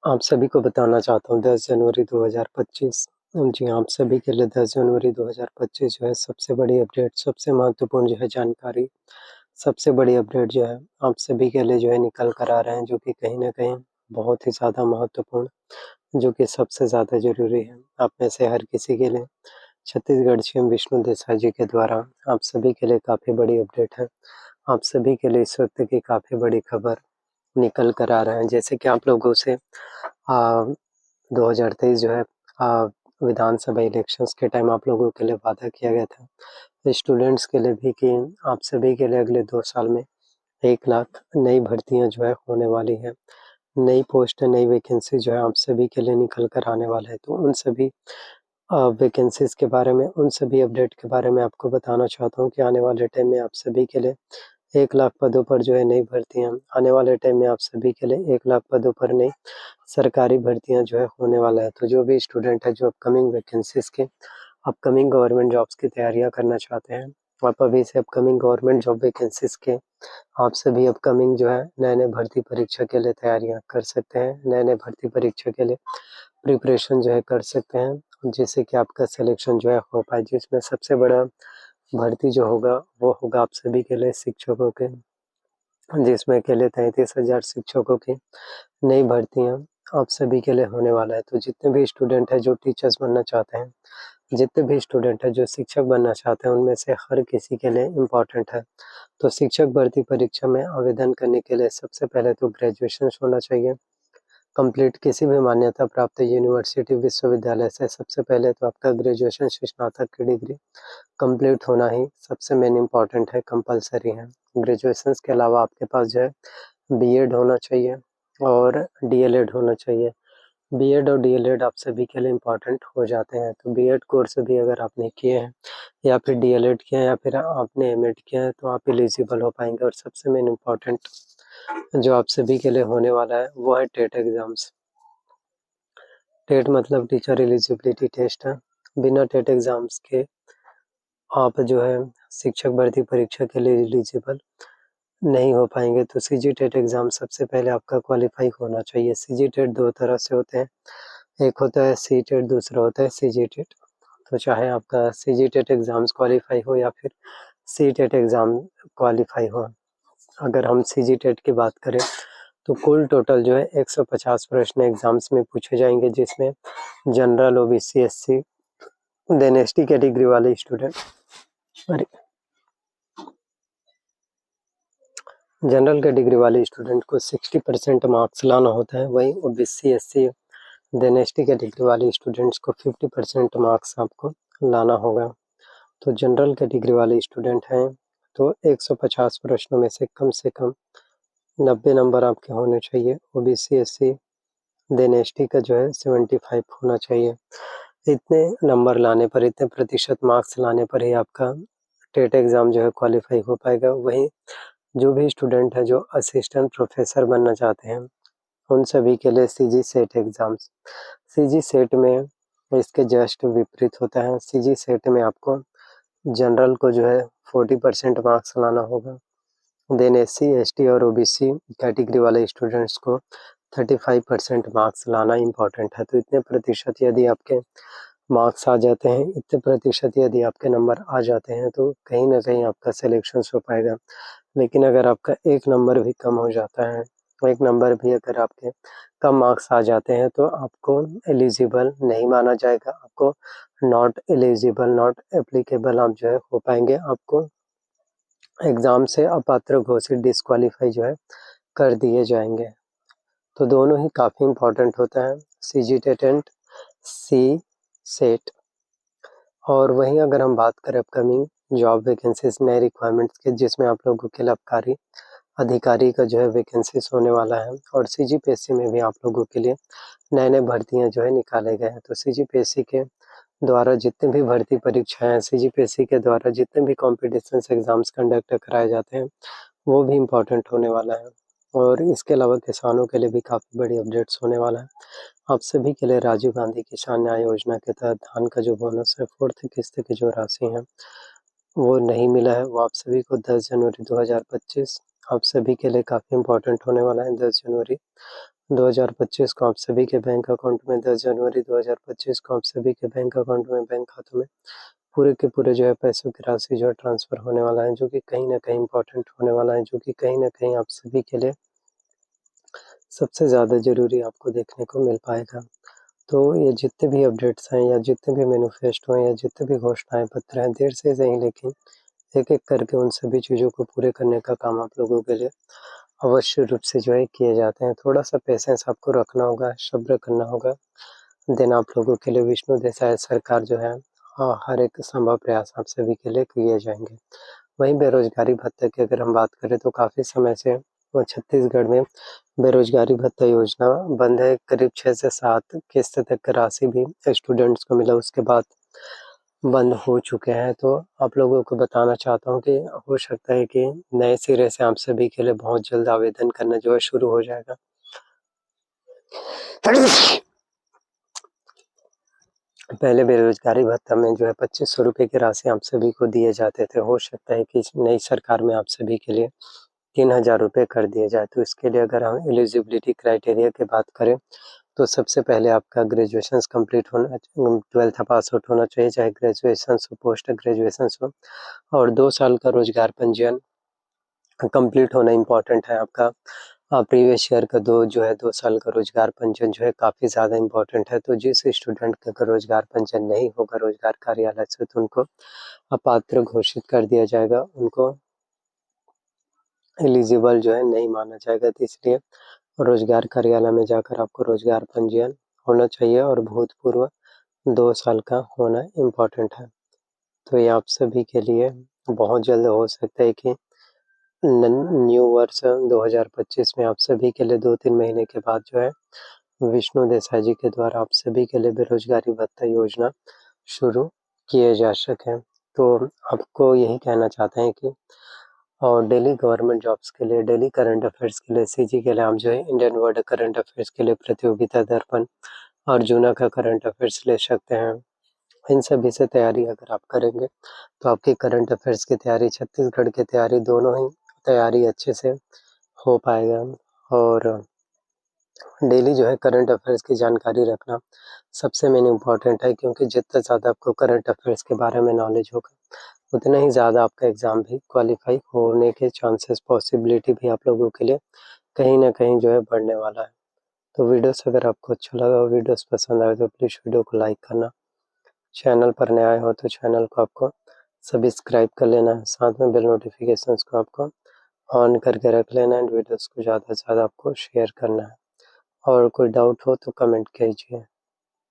आप सभी को बताना चाहता हूँ 10 जनवरी 2025 जी, आप सभी के लिए 10 जनवरी 2025 जो है सबसे बड़ी अपडेट, सबसे महत्वपूर्ण जो है जानकारी, सबसे बड़ी अपडेट जो है आप सभी के लिए जो है निकल कर आ रहे हैं, जो कि कहीं न कहीं बहुत ही ज़्यादा महत्वपूर्ण, जो कि सबसे ज़्यादा ज़रूरी है। आप में से हर किसी के लिए छत्तीसगढ़ सीएम विष्णु देसाई जी के द्वारा आप सभी के लिए काफ़ी बड़ी अपडेट है। आप सभी के लिए इस वक़्त की काफ़ी बड़ी खबर निकल कर आ रहा है। जैसे कि आप लोगों से 2023 जो है विधानसभा इलेक्शंस के टाइम आप लोगों के लिए वादा किया गया था स्टूडेंट्स के लिए भी कि आप सभी के लिए अगले 2 साल में 1 लाख नई भर्तियाँ जो है होने वाली है। नई पोस्ट, नई वैकेंसी जो है आप सभी के लिए निकल कर आने वाला है। तो उन सभी वैकेंसीज़ के बारे में, उन सभी अपडेट के बारे में आपको बताना चाहता हूँ कि आने वाले टाइम में आप सभी के लिए 1 लाख पदों पर जो है नई भर्तियाँ, आने वाले टाइम में आप सभी के लिए 1 लाख पदों पर नई सरकारी भर्तियाँ जो है होने वाला है। तो जो भी स्टूडेंट है जो अपकमिंग वैकेंसीज़ के, अपकमिंग गवर्नमेंट जॉब्स की तैयारियाँ करना चाहते हैं, आप अभी से अपकमिंग गवर्नमेंट जॉब वैकेंसीज़ के आप सभी अपकमिंग जो है नए-नए भर्ती परीक्षा के लिए तैयारियाँ कर सकते हैं, नए-नए भर्ती परीक्षा के लिए प्रिपरेशन जो है कर सकते हैं, जिससे कि आपका सिलेक्शन जो है हो पाए। जिसमें सबसे बड़ा भर्ती जो होगा वो होगा आप सभी के लिए शिक्षकों के, जिसमें के लिए 33,000 शिक्षकों की नई भर्तियाँ आप सभी के लिए होने वाला है। तो जितने भी स्टूडेंट हैं जो टीचर्स बनना चाहते हैं, जितने भी स्टूडेंट हैं जो शिक्षक बनना चाहते हैं, उनमें से हर किसी के लिए इम्पोर्टेंट है। तो शिक्षक भर्ती परीक्षा में आवेदन करने के लिए सबसे पहले तो ग्रेजुएशन होना चाहिए कंप्लीट, किसी भी मान्यता प्राप्त यूनिवर्सिटी, विश्वविद्यालय से सबसे पहले तो आपका ग्रेजुएशन से स्नातक की डिग्री कंप्लीट होना ही सबसे मेन इम्पोर्टेंट है, कंपल्सरी है। ग्रेजुएशंस के अलावा आपके पास जो है बीएड होना चाहिए और डीएलएड होना चाहिए। बीएड और डीएलएड आप सभी के लिए इम्पोर्टेंट हो जाते हैं। तो बीएड कोर्स भी अगर आपने किए हैं या फिर डीएलएड किया है या फिर आपने एमएड किया है तो आप एलिजिबल हो पाएँगे। और सबसे मेन इम्पोर्टेंट जो आप सभी के लिए होने वाला है वो है टेट एग्ज़ाम्स। टेट मतलब टीचर एलिजिबिलिटी टेस्ट है। बिना टेट एग्ज़ाम्स के आप जो है शिक्षक भर्ती परीक्षा के लिए एलिजिबल नहीं हो पाएँगे। तो सीजीटेट एग्ज़ाम सबसे पहले आपका क्वालीफाई होना चाहिए। सीजीटेट 2 तरह से होते हैं, एक होता है सीटेट, दूसरा होता है सीजीटेट। तो चाहे आपका सीजीटेट एग्ज़ाम्स क्वालीफाई हो या फिर सीटेट एग्ज़ाम क्वालीफाई हो, अगर हम सीजीटेट की बात करें तो कुल टोटल जो है 150 प्रश्न एग्ज़ाम्स में पूछे जाएँगे, जिसमें general, OBC, SC, then ST category वाले स्टूडेंट, अरे जनरल कैटेगरी वाले स्टूडेंट को 60% मार्क्स लाना होता है। वहीं OBC, SC, then ST category वाले स्टूडेंट्स को 50% मार्क्स आपको लाना होगा। तो जनरल कैटेगरी वाले स्टूडेंट हैं तो 150 प्रश्नों में से कम 90 नंबर आपके होने चाहिए। ओबीसी, एससी, देन एसटी का जो है 75 होना चाहिए। इतने नंबर लाने पर, इतने प्रतिशत मार्क्स लाने पर ही आपका टेट एग्ज़ाम जो है क्वालीफाई हो पाएगा। वहीं जो भी स्टूडेंट है जो असिस्टेंट प्रोफेसर बनना चाहते हैं, उन सभी के लिए CG set exams, CG set में इसके जस्ट विपरीत होता है। सीजी सेट में आपको जनरल को जो है 40% मार्क्स लाना होगा, देन एससी, एसटी और ओबीसी कैटेगरी वाले स्टूडेंट्स को 35% मार्क्स लाना इम्पॉर्टेंट है। तो इतने प्रतिशत यदि आपके मार्क्स आ जाते हैं, इतने प्रतिशत यदि आपके नंबर आ जाते हैं तो कहीं न कहीं आपका सिलेक्शन हो पाएगा। लेकिन अगर आपका 1 नंबर भी कम हो जाता है, 1 नंबर भी अगर आपके कम मार्क्स आ जाते हैं तो आपको एलिजिबल नहीं माना जाएगा, आपको नॉट एलिजिबल, नॉट एप्लीकेबल आप जो है हो पाएँगे, आपको एग्ज़ाम से अपात्र घोषित, डिस्क्वालीफाई जो है कर दिए जाएँगे। तो दोनों ही काफ़ी इम्पोर्टेंट होता है, सीजीटेट एंड सी-सेट। और वहीं अगर हम बात करें अपकमिंग जॉब वैकेंसीज़, नए रिक्वायरमेंट्स के, जिसमें आप लोगों के लिए आबकारी अधिकारी का जो है वैकेंसीज़ होने वाला है और सीजीपीएससी में भी आप लोगों के लिए नए-नए भर्तियाँ जो है निकाले गए हैं। तो सीजीपीएससी के द्वारा जितने भी भर्ती परीक्षाएँ हैं, सीजीपीएससी के द्वारा जितने भी कॉम्पिटिशन्स एग्ज़ाम्स कंडक्ट कराए जाते हैं, वो भी इम्पोर्टेंट होने वाला है। और इसके अलावा किसानों के लिए भी काफ़ी बड़ी अपडेट्स होने वाला है। आप सभी के लिए राजीव गांधी किसान न्याय योजना के तहत धान का जो बोनस है, 4th किस्त की जो राशि है, वो नहीं मिला है। वो आप सभी को 10 जनवरी 2025 आप सभी के लिए काफ़ी इम्पोर्टेंट होने वाला है। 10 जनवरी 2025 को आप सभी के बैंक अकाउंट में 10 जनवरी 2025 को आप सभी के बैंक अकाउंट में, बैंक खातों में पूरे के पूरे जो है पैसों की राशि जो है ट्रांसफ़र होने वाला है, जो कि कहीं न कहीं इम्पोर्टेंट होने वाला है, जो कि कहीं न कहीं आप सभी के लिए सबसे ज़्यादा ज़रूरी आपको देखने को मिल पाएगा। तो ये जितने भी अपडेट्स हैं या जितने भी मैनिफेस्टो हैं या जितने भी घोषणाएँ पत्र हैं, देर से सही लेकिन एक-एक करके उन सभी चीज़ों को पूरे करने का काम आप लोगों के लिए अवश्य रूप से जो है किए जाते हैं। थोड़ा-सा पेशेंस आपको रखना होगा, सब्र करना होगा, देन आप लोगों के लिए विष्णु देसाई सरकार जो है हर एक संभव प्रयास आप सभी के लिए किए जाएँगे। वहीं बेरोज़गारी भत्ते की अगर हम बात करें तो काफ़ी समय से छत्तीसगढ़ में बेरोज़गारी भत्ता योजना बंद है। करीब 6 से 7 किस्त तक की राशि भी स्टूडेंट्स को मिला, उसके बाद बंद हो चुके हैं। तो आप लोगों को बताना चाहता हूँ कि हो सकता है कि नए सिरे से आप सभी के लिए बहुत जल्द आवेदन करना जो है शुरू हो जाएगा। पहले बेरोज़गारी भत्ता में जो है 2500 रुपए की राशि आप सभी को दिए जाते थे। हो सकता है कि इस नई सरकार में आप सभी के लिए 3000 रुपए कर दिए जाए। तो इसके लिए अगर हम एलिजिबिलिटी क्राइटेरिया की बात करें तो सबसे पहले आपका ग्रेजुएशंस कंप्लीट होना 12th पास आउट होना चाहिए, चाहे ग्रेजुएशंस हो, पोस्ट ग्रेजुएशंस हो, और 2 साल का रोज़गार पंजीयन कंप्लीट होना इम्पोर्टेंट है आपका। प्रीवियस ईयर का 2 साल का रोज़गार पंजीयन जो है काफ़ी ज़्यादा इम्पोर्टेंट है। तो जिस स्टूडेंट का अगर रोज़गार पंजीयन नहीं होगा रोज़गार कार्यालय से तो उनको अपात्र घोषित कर दिया जाएगा, उनको एलिजिबल जो है नहीं माना जाएगा। तो इसलिए रोज़गार कार्यालय में जाकर आपको रोज़गार पंजीयन होना चाहिए और भूतपूर्व 2 साल का होना इम्पोर्टेंट है। तो ये आप सभी के लिए बहुत जल्द हो सकता है कि न्यू वर्ष 2025 में आप सभी के लिए 2-3 महीने के बाद जो है विष्णु देसाई जी के द्वारा आप सभी के लिए बेरोज़गारी भत्ता योजना शुरू किए जा सकें। तो आपको यही कहना चाहते हैं कि और डेली गवर्नमेंट जॉब्स के लिए, डेली करंट अफेयर्स के लिए, सीजी के लिए आप जो है इंडियन वर्ल्ड करंट अफेयर्स के लिए प्रतियोगिता दर्पण अर्जुना का करंट अफेयर्स ले सकते हैं। इन सभी से तैयारी अगर आप करेंगे तो आपकी करंट अफेयर्स की तैयारी, छत्तीसगढ़ की तैयारी, दोनों ही तैयारी अच्छे से हो पाएगा। और डेली जो है करंट अफेयर्स की जानकारी रखना सबसे मेन इम्पोर्टेंट है, क्योंकि जितना ज़्यादा आपको करंट अफेयर्स के बारे में नॉलेज होगा उतना ही ज़्यादा आपका एग्ज़ाम भी क्वालिफाई होने के चांसेस, पॉसिबिलिटी भी आप लोगों के लिए कहीं न कहीं जो है बढ़ने वाला है। तो वीडियोस अगर आपको अच्छा लगा हो, वीडियोस पसंद आए तो प्लीज़ वीडियो को लाइक करना। चैनल पर नए आए हो तो चैनल को आपको सब्सक्राइब कर लेना है, साथ में बेल नोटिफिकेशंस को आपको ऑन करके रख लेना है। वीडियोस को ज़्यादा से ज़्यादा आपको शेयर करना है, और कोई डाउट हो तो कमेंट कीजिए।